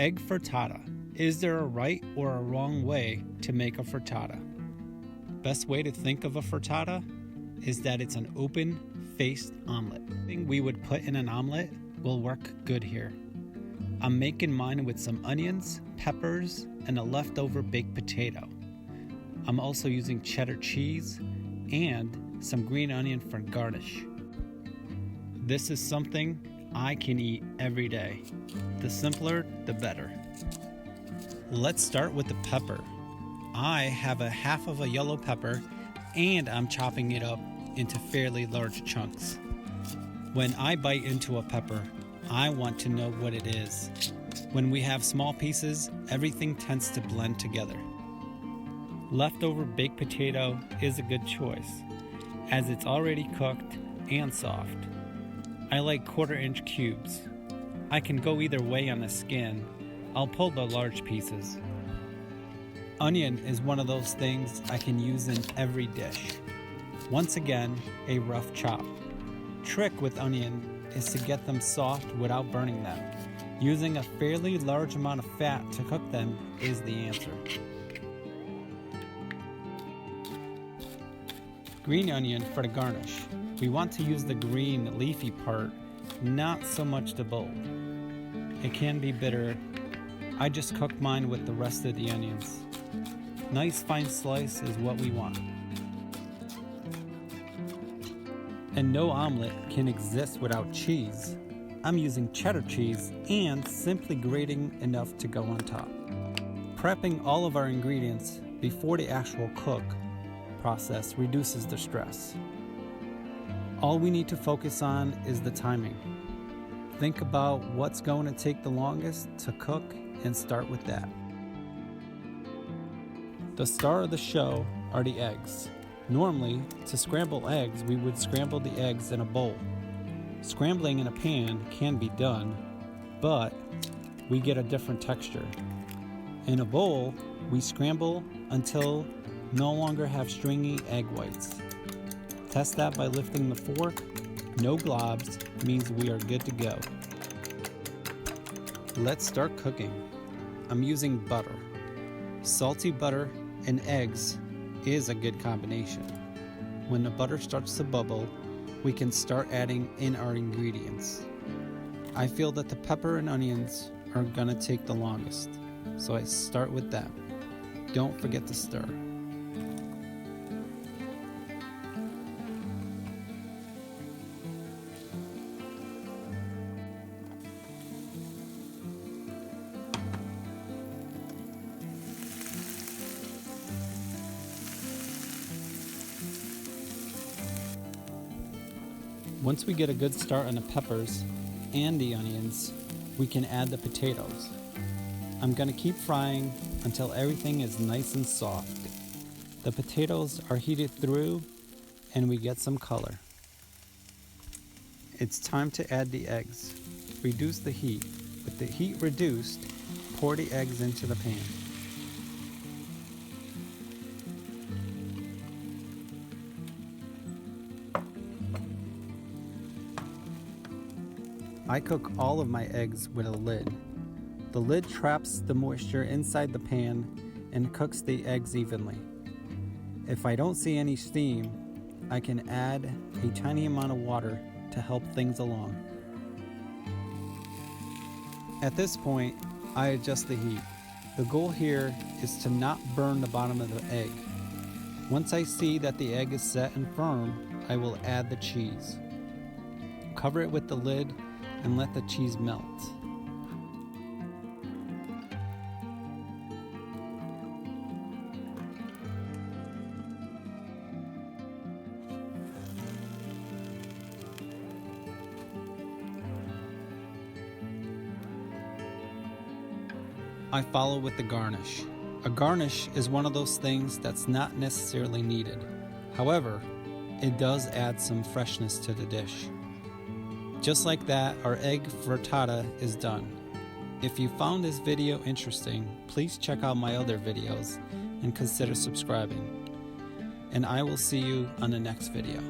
Egg frittata. Is there a right or a wrong way to make a frittata? Best way to think of a frittata is that it's an open-faced omelet. Anything we would put in an omelet will work good here. I'm making mine with some onions, peppers, and a leftover baked potato. I'm also using cheddar cheese and some green onion for garnish. This is something I can eat every day. The simpler, the better. Let's start with the pepper. I have a half of a yellow pepper and I'm chopping it up into fairly large chunks. When I bite into a pepper, I want to know what it is. When we have small pieces, everything tends to blend together. Leftover baked potato is a good choice, as it's already cooked and soft. I like 1/4-inch cubes. I can go either way on the skin. I'll pull the large pieces. Onion is one of those things I can use in every dish. Once again, a rough chop. Trick with onion is to get them soft without burning them. Using a fairly large amount of fat to cook them is the answer. Green onion for the garnish. We want to use the green leafy part, not so much the bulb. It can be bitter. I just cook mine with the rest of the onions. Nice fine slice is what we want. And no omelet can exist without cheese. I'm using cheddar cheese and simply grating enough to go on top. Prepping all of our ingredients before the actual cook process reduces the stress. All we need to focus on is the timing. Think about what's going to take the longest to cook and start with that. The star of the show are the eggs. Normally, to scramble eggs, we would scramble the eggs in a bowl. Scrambling in a pan can be done, but we get a different texture. In a bowl, we scramble until no longer have stringy egg whites. Test that by lifting the fork. No globs means we are good to go. Let's start cooking. I'm using butter. Salty butter and eggs is a good combination. When the butter starts to bubble, we can start adding in our ingredients. I feel that the pepper and onions are gonna take the longest, so I start with them. Don't forget to stir. Once we get a good start on the peppers and the onions, we can add the potatoes. I'm going to keep frying until everything is nice and soft. The potatoes are heated through and we get some color. It's time to add the eggs. Reduce the heat. With the heat reduced, pour the eggs into the pan. I cook all of my eggs with a lid. The lid traps the moisture inside the pan and cooks the eggs evenly. If I don't see any steam, I can add a tiny amount of water to help things along. At this point, I adjust the heat. The goal here is to not burn the bottom of the egg. Once I see that the egg is set and firm, I will add the cheese. Cover it with the lid and let the cheese melt. I follow with the garnish. A garnish is one of those things that's not necessarily needed. However, it does add some freshness to the dish. Just like that, our egg frittata is done. If you found this video interesting, please check out my other videos and consider subscribing. And I will see you on the next video.